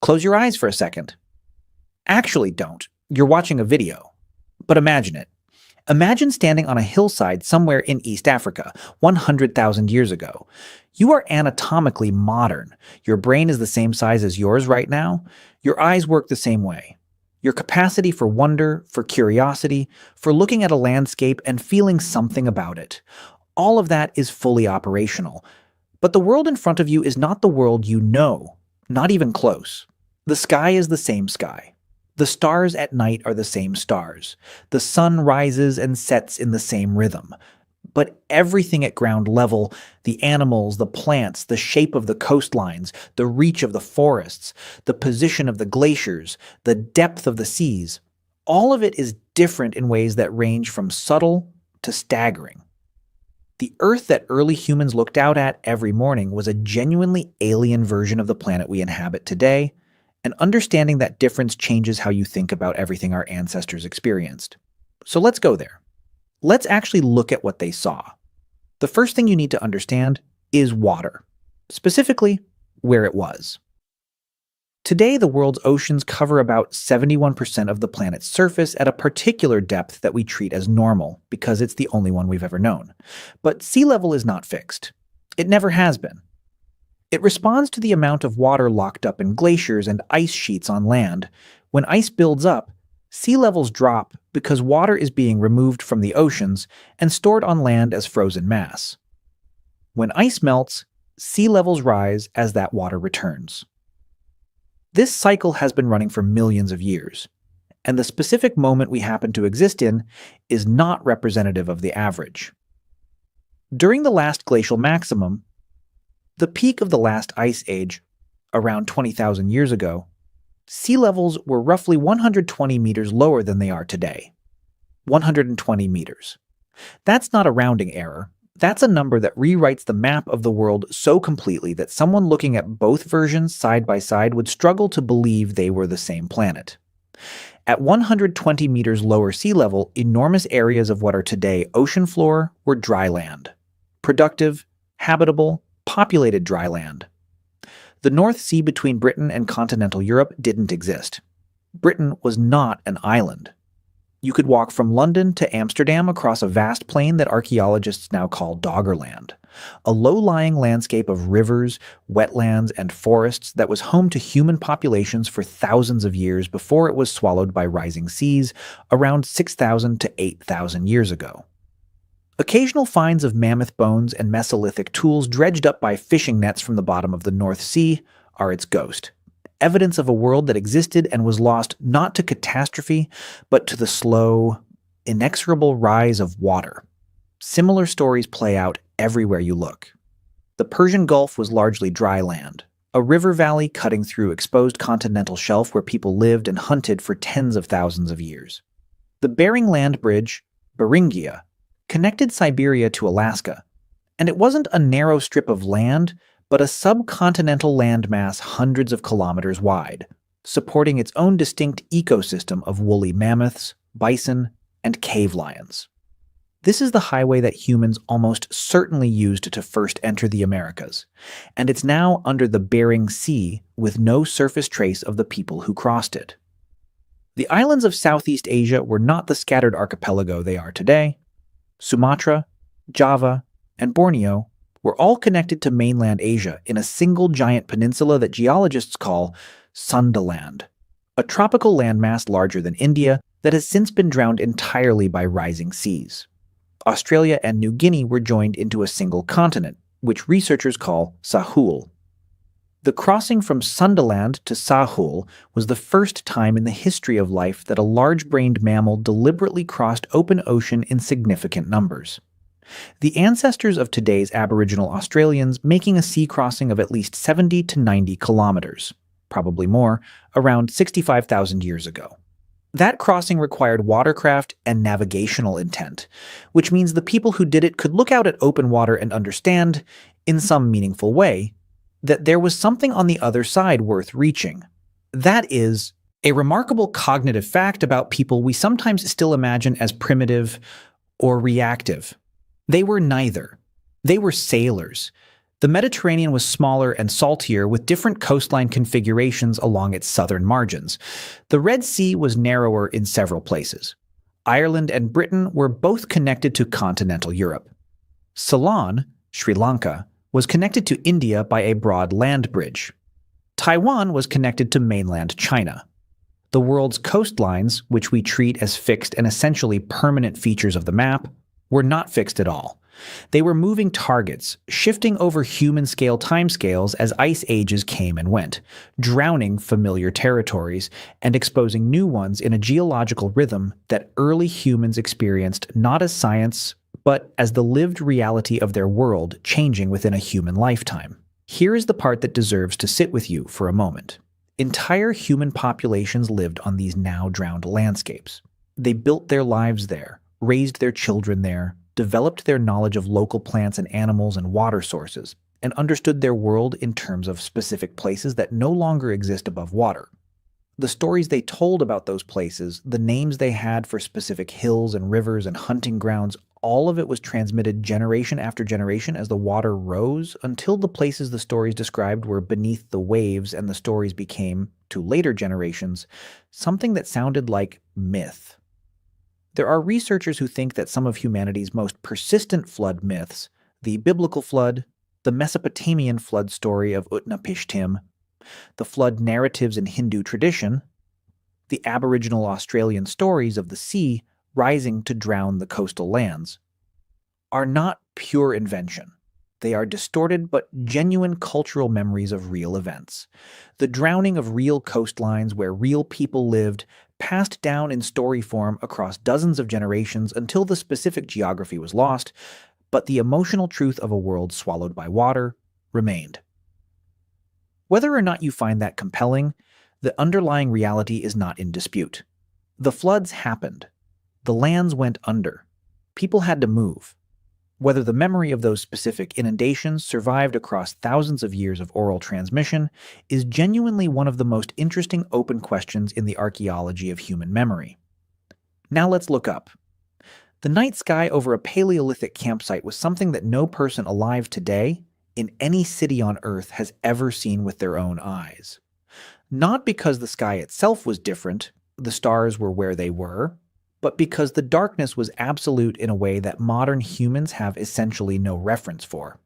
Close your eyes for a second. Actually, don't. You're watching a video. But imagine it. Imagine standing on a hillside somewhere in East Africa, 100,000 years ago. You are anatomically modern. Your brain is the same size as yours right now. Your eyes work the same way. Your capacity for wonder, for curiosity, for looking at a landscape and feeling something about it. All of that is fully operational. But the world in front of you is not the world you know, not even close. The sky is the same sky. The stars at night are the same stars. The sun rises and sets in the same rhythm. But everything at ground level, the animals, the plants, the shape of the coastlines, the reach of the forests, the position of the glaciers, the depth of the seas, all of it is different in ways that range from subtle to staggering. The Earth that early humans looked out at every morning was a genuinely alien version of the planet we inhabit today, and understanding that difference changes how you think about everything our ancestors experienced. So let's go there. Let's actually look at what they saw. The first thing you need to understand is water, specifically where it was. Today, the world's oceans cover about 71% of the planet's surface at a particular depth that we treat as normal because it's the only one we've ever known. But sea level is not fixed. It never has been. It responds to the amount of water locked up in glaciers and ice sheets on land. When ice builds up, sea levels drop because water is being removed from the oceans and stored on land as frozen mass. When ice melts, sea levels rise as that water returns. This cycle has been running for millions of years, and the specific moment we happen to exist in is not representative of the average. During the last glacial maximum, the peak of the last ice age, around 20,000 years ago, sea levels were roughly 120 meters lower than they are today. 120 meters. That's not a rounding error. That's a number that rewrites the map of the world so completely that someone looking at both versions side by side would struggle to believe they were the same planet. At 120 meters lower sea level, enormous areas of what are today ocean floor were dry land. Productive, habitable, populated dry land. The North Sea between Britain and continental Europe didn't exist. Britain was not an island. You could walk from London to Amsterdam across a vast plain that archaeologists now call Doggerland, a low-lying landscape of rivers, wetlands, and forests that was home to human populations for thousands of years before it was swallowed by rising seas around 6,000 to 8,000 years ago. Occasional finds of mammoth bones and Mesolithic tools dredged up by fishing nets from the bottom of the North Sea are its ghost. Evidence of a world that existed and was lost not to catastrophe, but to the slow, inexorable rise of water. Similar stories play out everywhere you look. The Persian Gulf was largely dry land, a river valley cutting through exposed continental shelf where people lived and hunted for tens of thousands of years. The Bering Land Bridge, Beringia, connected Siberia to Alaska, and it wasn't a narrow strip of land, but a subcontinental landmass hundreds of kilometers wide, supporting its own distinct ecosystem of woolly mammoths, bison, and cave lions. This is the highway that humans almost certainly used to first enter the Americas, and it's now under the Bering Sea with no surface trace of the people who crossed it. The islands of Southeast Asia were not the scattered archipelago they are today. Sumatra, Java, and Borneo were all connected to mainland Asia in a single giant peninsula that geologists call Sundaland, a tropical landmass larger than India that has since been drowned entirely by rising seas. Australia and New Guinea were joined into a single continent, which researchers call Sahul. The crossing from Sundaland to Sahul was the first time in the history of life that a large-brained mammal deliberately crossed open ocean in significant numbers. The ancestors of today's Aboriginal Australians making a sea crossing of at least 70 to 90 kilometers, probably more, around 65,000 years ago. That crossing required watercraft and navigational intent, which means the people who did it could look out at open water and understand, in some meaningful way, that there was something on the other side worth reaching. That is a remarkable cognitive fact about people we sometimes still imagine as primitive or reactive. They were neither. They were sailors. The Mediterranean was smaller and saltier with different coastline configurations along its southern margins. The Red Sea was narrower in several places. Ireland and Britain were both connected to continental Europe. Ceylon, Sri Lanka, was connected to India by a broad land bridge. Taiwan was connected to mainland China. The world's coastlines, which we treat as fixed and essentially permanent features of the map, were not fixed at all. They were moving targets, shifting over human-scale timescales as ice ages came and went, drowning familiar territories and exposing new ones in a geological rhythm that early humans experienced not as science, but as the lived reality of their world changing within a human lifetime. Here is the part that deserves to sit with you for a moment. Entire human populations lived on these now drowned landscapes. They built their lives there, raised their children there, developed their knowledge of local plants and animals and water sources, and understood their world in terms of specific places that no longer exist above water. The stories they told about those places, the names they had for specific hills and rivers and hunting grounds, all of it was transmitted generation after generation as the water rose until the places the stories described were beneath the waves and the stories became, to later generations, something that sounded like myth. There are researchers who think that some of humanity's most persistent flood myths, the biblical flood, the Mesopotamian flood story of Utnapishtim, the flood narratives in Hindu tradition, the Aboriginal Australian stories of the sea rising to drown the coastal lands, are not pure invention. They are distorted but genuine cultural memories of real events. The drowning of real coastlines where real people lived, passed down in story form across dozens of generations until the specific geography was lost, but the emotional truth of a world swallowed by water remained. Whether or not you find that compelling, the underlying reality is not in dispute. The floods happened. The lands went under. People had to move. Whether the memory of those specific inundations survived across thousands of years of oral transmission is genuinely one of the most interesting open questions in the archaeology of human memory. Now let's look up. The night sky over a Paleolithic campsite was something that no person alive today, in any city on Earth, has ever seen with their own eyes. Not because the sky itself was different, the stars were where they were, but because the darkness was absolute in a way that modern humans have essentially no reference for.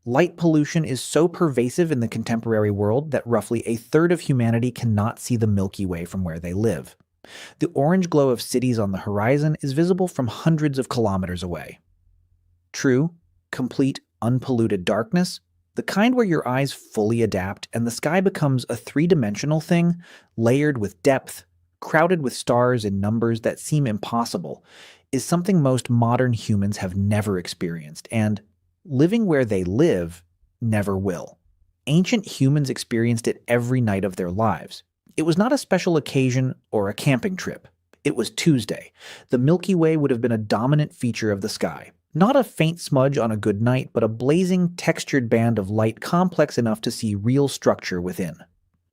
Light pollution is so pervasive in the contemporary world that roughly a third of humanity cannot see the Milky Way from where they live. The orange glow of cities on the horizon is visible from hundreds of kilometers away. True, complete, unpolluted darkness, the kind where your eyes fully adapt and the sky becomes a three-dimensional thing, layered with depth, crowded with stars in numbers that seem impossible, is something most modern humans have never experienced, and, living where they live, never will. Ancient humans experienced it every night of their lives. It was not a special occasion or a camping trip. It was Tuesday. The Milky Way would have been a dominant feature of the sky. Not a faint smudge on a good night, but a blazing, textured band of light complex enough to see real structure within.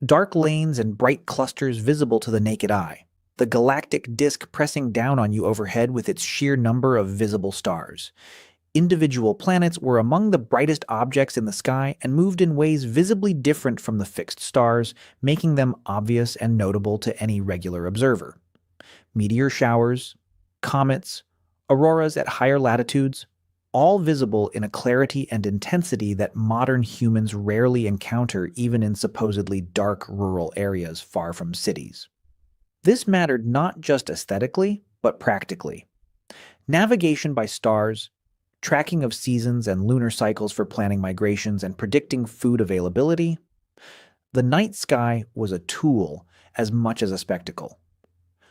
Dark lanes and bright clusters visible to the naked eye. The galactic disk pressing down on you overhead with its sheer number of visible stars. Individual planets were among the brightest objects in the sky and moved in ways visibly different from the fixed stars, making them obvious and notable to any regular observer. Meteor showers, comets, auroras at higher latitudes, all visible in a clarity and intensity that modern humans rarely encounter even in supposedly dark rural areas far from cities. This mattered not just aesthetically, but practically. Navigation by stars, tracking of seasons and lunar cycles for planning migrations and predicting food availability, the night sky was a tool as much as a spectacle.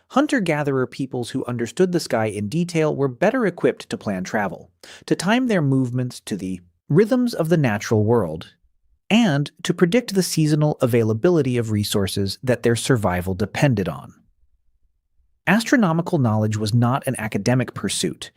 Hunter-gatherer peoples who understood the sky in detail were better equipped to plan travel, to time their movements to the rhythms of the natural world, and to predict the seasonal availability of resources that their survival depended on. Astronomical knowledge was not an academic pursuit.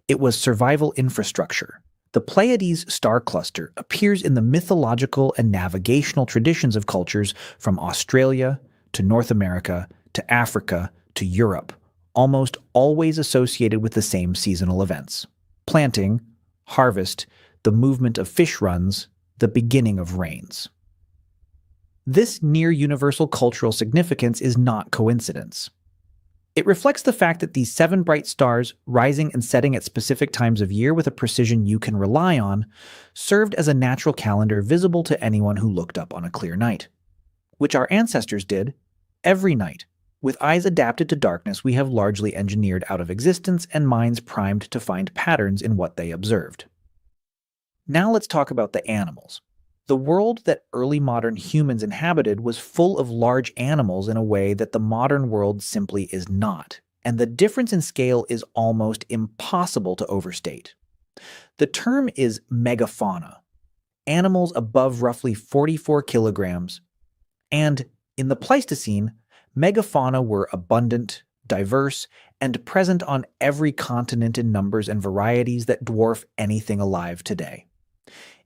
It was survival infrastructure. The Pleiades star cluster appears in the mythological and navigational traditions of cultures from Australia to North America to Africa to Europe, almost always associated with the same seasonal events: planting, harvest, the movement of fish runs, the beginning of rains. This near-universal cultural significance is not coincidence. It reflects the fact that these 7 bright stars, rising and setting at specific times of year with a precision you can rely on, served as a natural calendar visible to anyone who looked up on a clear night. Which our ancestors did every night. With eyes adapted to darkness, we have largely engineered out of existence and minds primed to find patterns in what they observed. Now let's talk about the animals. The world that early modern humans inhabited was full of large animals in a way that the modern world simply is not, and the difference in scale is almost impossible to overstate. The term is megafauna, animals above roughly 44 kilograms, and in the Pleistocene, megafauna were abundant, diverse, and present on every continent in numbers and varieties that dwarf anything alive today.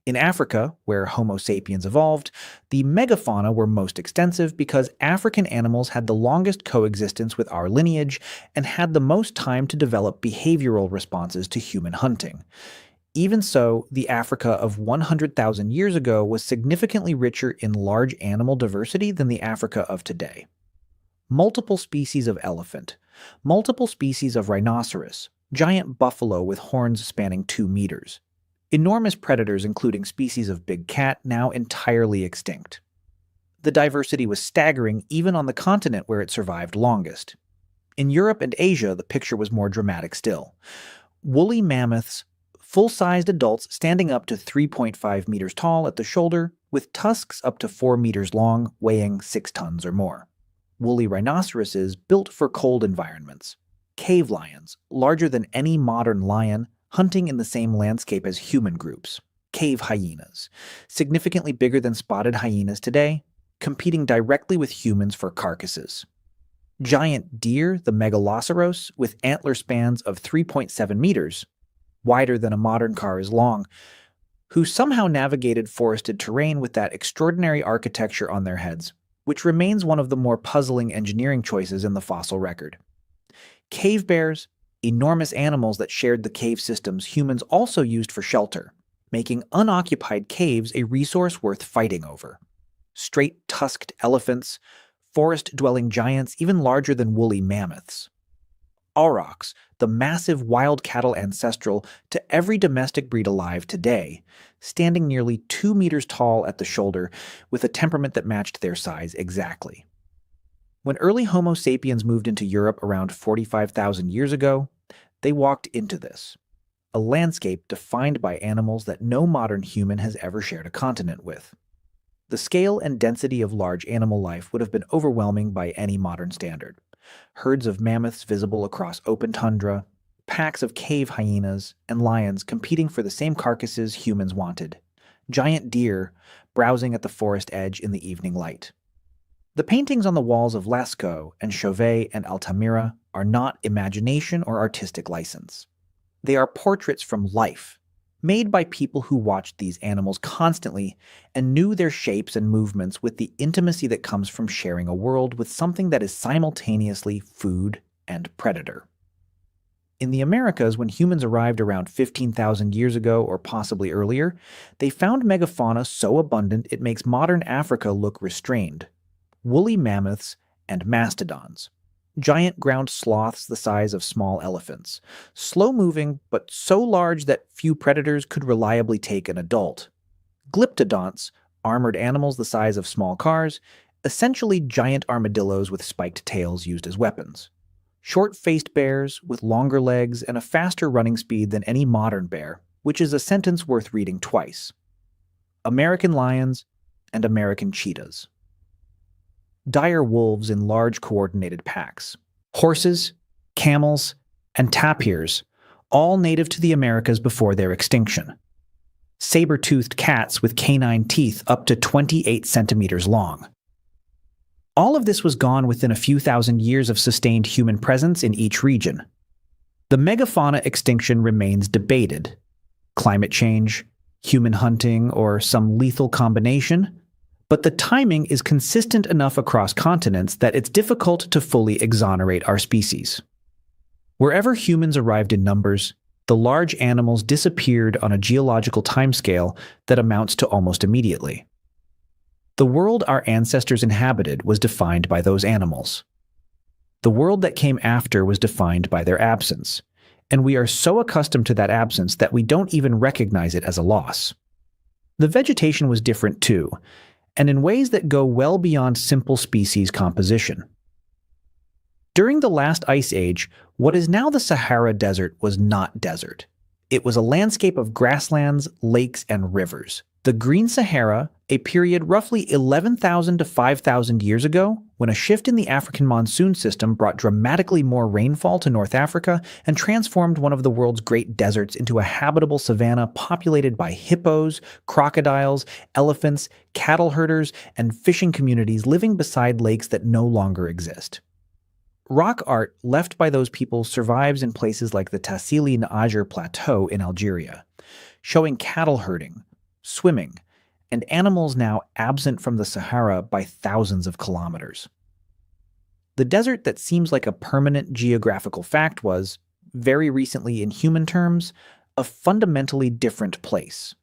In Africa, where Homo sapiens evolved, the megafauna were most extensive because African animals had the longest coexistence with our lineage and had the most time to develop behavioral responses to human hunting. Even so, the Africa of 100,000 years ago was significantly richer in large animal diversity than the Africa of today. Multiple species of elephant, multiple species of rhinoceros, giant buffalo with horns spanning 2 meters, enormous predators including species of big cat now entirely extinct. The diversity was staggering even on the continent where it survived longest. In Europe and Asia, the picture was more dramatic still. Woolly mammoths, full-sized adults standing up to 3.5 meters tall at the shoulder, with tusks up to 4 meters long, weighing 6 tons or more. Woolly rhinoceroses built for cold environments. Cave lions, larger than any modern lion, hunting in the same landscape as human groups. Cave hyenas, significantly bigger than spotted hyenas today, competing directly with humans for carcasses. Giant deer, the megaloceros, with antler spans of 3.7 meters, wider than a modern car is long, who somehow navigated forested terrain with that extraordinary architecture on their heads, which remains one of the more puzzling engineering choices in the fossil record. Cave bears, enormous animals that shared the cave systems humans also used for shelter, making unoccupied caves a resource worth fighting over. Straight-tusked elephants, forest-dwelling giants even larger than woolly mammoths. Aurochs, the massive wild cattle ancestral to every domestic breed alive today, standing nearly 2 meters tall at the shoulder with a temperament that matched their size exactly. When early Homo sapiens moved into Europe around 45,000 years ago, they walked into this, a landscape defined by animals that no modern human has ever shared a continent with. The scale and density of large animal life would have been overwhelming by any modern standard. Herds of mammoths visible across open tundra, packs of cave hyenas and lions competing for the same carcasses humans wanted, giant deer browsing at the forest edge in the evening light. The paintings on the walls of Lascaux and Chauvet and Altamira are not imagination or artistic license. They are portraits from life, made by people who watched these animals constantly and knew their shapes and movements with the intimacy that comes from sharing a world with something that is simultaneously food and predator. In the Americas, when humans arrived around 15,000 years ago or possibly earlier, they found megafauna so abundant it makes modern Africa look restrained. Woolly mammoths and mastodons, giant ground sloths the size of small elephants, slow-moving but so large that few predators could reliably take an adult. Glyptodonts, armored animals the size of small cars, essentially giant armadillos with spiked tails used as weapons. Short-faced bears with longer legs and a faster running speed than any modern bear, which is a sentence worth reading twice. American lions and American cheetahs. Dire wolves in large coordinated packs. Horses, camels, and tapirs, all native to the Americas before their extinction. Saber-toothed cats with canine teeth up to 28 centimeters long. All of this was gone within a few thousand years of sustained human presence in each region. The megafauna extinction remains debated. Climate change, human hunting, or some lethal combination? But the timing is consistent enough across continents that it's difficult to fully exonerate our species. Wherever humans arrived in numbers, The large animals disappeared on a geological timescale that amounts to almost immediately. The world our ancestors inhabited was defined by those animals. The world that came after was defined by their absence, and we are so accustomed to that absence that we don't even recognize it as a loss. The vegetation was different too, and in ways that go well beyond simple species composition. During the last ice age, what is now the Sahara Desert was not desert. It was a landscape of grasslands, lakes, and rivers. The Green Sahara, a period roughly 11,000 to 5,000 years ago, when a shift in the African monsoon system brought dramatically more rainfall to North Africa and transformed one of the world's great deserts into a habitable savanna populated by hippos, crocodiles, elephants, cattle herders, and fishing communities living beside lakes that no longer exist. Rock art left by those people survives in places like the Tassili N'Ajjer Plateau in Algeria, showing cattle herding, swimming, and animals now absent from the Sahara by thousands of kilometers. The desert that seems like a permanent geographical fact was, very recently in human terms, a fundamentally different place.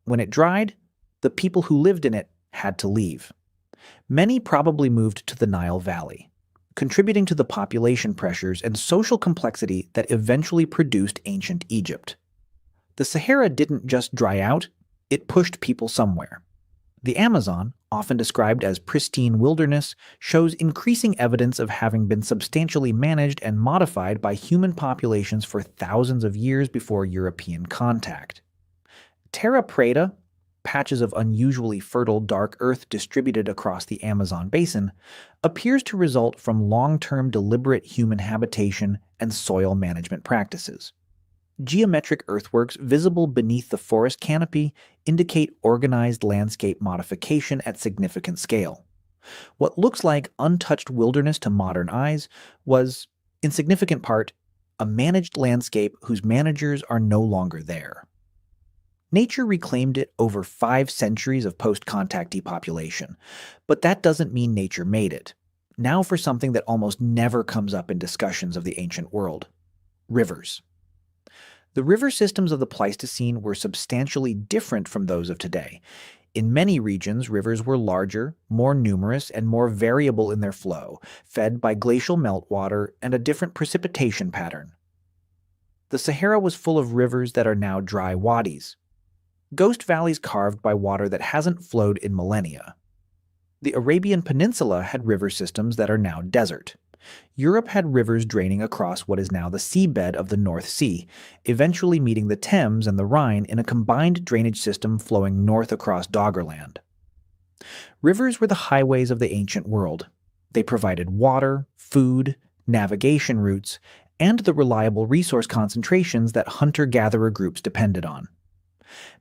When it dried, the people who lived in it had to leave. Many probably moved to the Nile Valley, contributing to the population pressures and social complexity that eventually produced ancient Egypt. The Sahara didn't just dry out, it pushed people somewhere. The Amazon, often described as pristine wilderness, shows increasing evidence of having been substantially managed and modified by human populations for thousands of years before European contact. Terra preta, patches of unusually fertile dark earth distributed across the Amazon basin, appears to result from long-term deliberate human habitation and soil management practices. Geometric earthworks visible beneath the forest canopy indicate organized landscape modification at significant scale. What looks like untouched wilderness to modern eyes was, in significant part, a managed landscape whose managers are no longer there. Nature reclaimed it over 5 centuries of post-contact depopulation, but that doesn't mean nature made it. Now for something that almost never comes up in discussions of the ancient world: rivers. The river systems of the Pleistocene were substantially different from those of today. In many regions, rivers were larger, more numerous, and more variable in their flow, fed by glacial meltwater and a different precipitation pattern. The Sahara was full of rivers that are now dry wadis, ghost valleys carved by water that hasn't flowed in millennia. The Arabian Peninsula had river systems that are now desert. Europe had rivers draining across what is now the seabed of the North Sea, eventually meeting the Thames and the Rhine in a combined drainage system flowing north across Doggerland. Rivers were the highways of the ancient world. They provided water, food, navigation routes, and the reliable resource concentrations that hunter-gatherer groups depended on.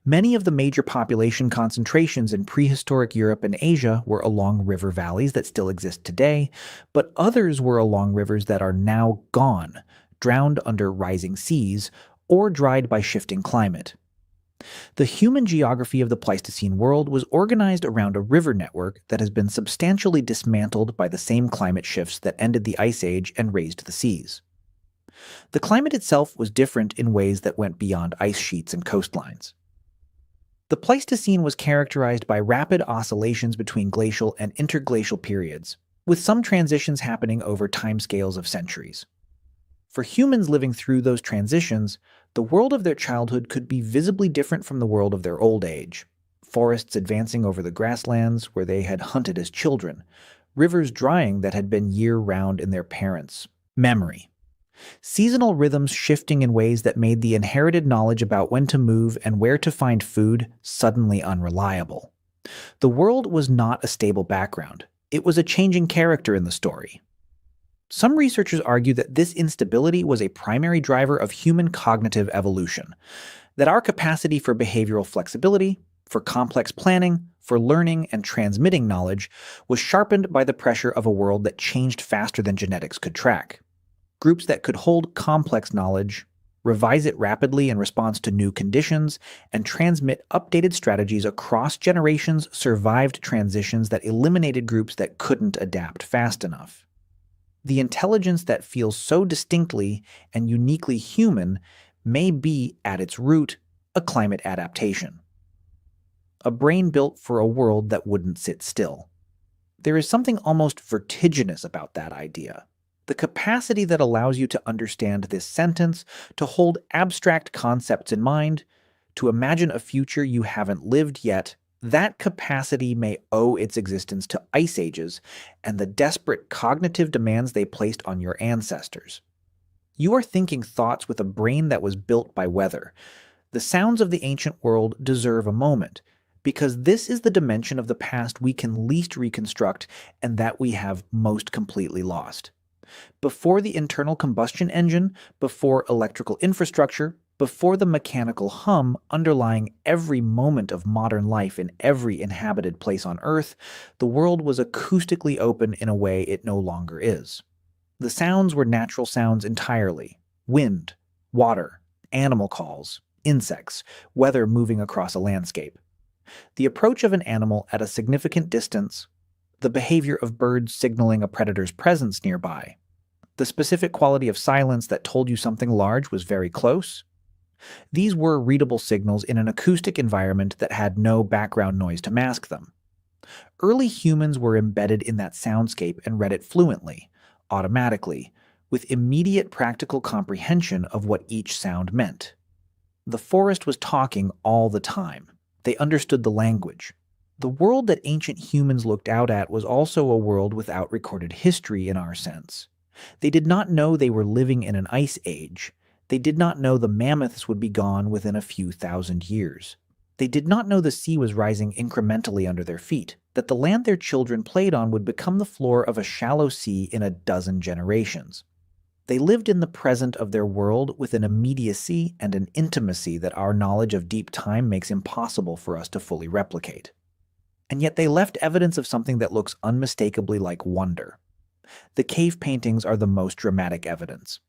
Many of the major population concentrations in prehistoric Europe and Asia were along river valleys that still exist today, but others were along rivers that are now gone, drowned under rising seas, or dried by shifting climate. The human geography of the Pleistocene world was organized around a river network that has been substantially dismantled by the same climate shifts that ended the Ice Age and raised the seas. The climate itself was different in ways that went beyond ice sheets and coastlines. The Pleistocene was characterized by rapid oscillations between glacial and interglacial periods, with some transitions happening over timescales of centuries. For humans living through those transitions, the world of their childhood could be visibly different from the world of their old age. Forests advancing over the grasslands where they had hunted as children, rivers drying that had been year-round in their parents' memory. Seasonal rhythms shifting in ways that made the inherited knowledge about when to move and where to find food suddenly unreliable. The world was not a stable background. It was a changing character in the story. Some researchers argue that this instability was a primary driver of human cognitive evolution, that our capacity for behavioral flexibility, for complex planning, for learning and transmitting knowledge was sharpened by the pressure of a world that changed faster than genetics could track. Groups that could hold complex knowledge, revise it rapidly in response to new conditions, and transmit updated strategies across generations survived transitions that eliminated groups that couldn't adapt fast enough. The intelligence that feels so distinctly and uniquely human may be, at its root, a climate adaptation. A brain built for a world that wouldn't sit still. There is something almost vertiginous about that idea. The capacity that allows you to understand this sentence, to hold abstract concepts in mind, to imagine a future you haven't lived yet, that capacity may owe its existence to ice ages and the desperate cognitive demands they placed on your ancestors. You are thinking thoughts with a brain that was built by weather. The sounds of the ancient world deserve a moment, because this is the dimension of the past we can least reconstruct and that we have most completely lost. Before the internal combustion engine, before electrical infrastructure, before the mechanical hum underlying every moment of modern life in every inhabited place on Earth, the world was acoustically open in a way it no longer is. The sounds were natural sounds entirely: wind, water, animal calls, insects, weather moving across a landscape. The approach of an animal at a significant distance, the behavior of birds signaling a predator's presence nearby, the specific quality of silence that told you something large was very close. These were readable signals in an acoustic environment that had no background noise to mask them. Early humans were embedded in that soundscape and read it fluently, automatically, with immediate practical comprehension of what each sound meant. The forest was talking all the time. They understood the language. The world that ancient humans looked out at was also a world without recorded history in our sense. They did not know they were living in an ice age. They did not know the mammoths would be gone within a few thousand years. They did not know the sea was rising incrementally under their feet, that the land their children played on would become the floor of a shallow sea in a dozen generations. They lived in the present of their world with an immediacy and an intimacy that our knowledge of deep time makes impossible for us to fully replicate. And yet they left evidence of something that looks unmistakably like wonder. The cave paintings are the most dramatic evidence.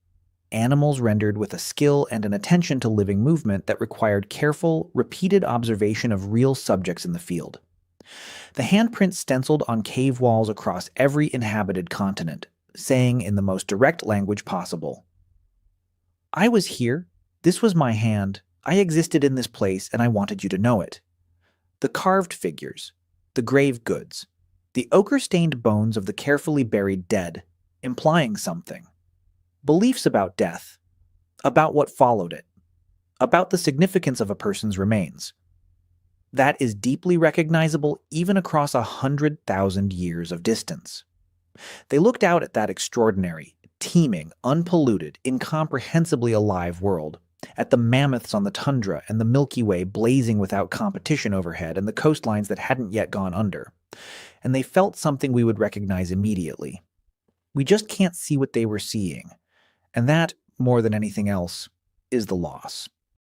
Animals rendered with a skill and an attention to living movement that required careful, repeated observation of real subjects in the field. The handprints stenciled on cave walls across every inhabited continent, saying in the most direct language possible, "I was here, this was my hand, I existed in this place, and I wanted you to know it." The carved figures, the grave goods, the ochre-stained bones of the carefully buried dead, implying something. Beliefs about death, about what followed it, about the significance of a person's remains. That is deeply recognizable even across 100,000 years of distance. They looked out at that extraordinary, teeming, unpolluted, incomprehensibly alive world, at the mammoths on the tundra and the Milky Way blazing without competition overhead and the coastlines that hadn't yet gone under. And they felt something we would recognize immediately. We just can't see what they were seeing. And that, more than anything else, is the loss.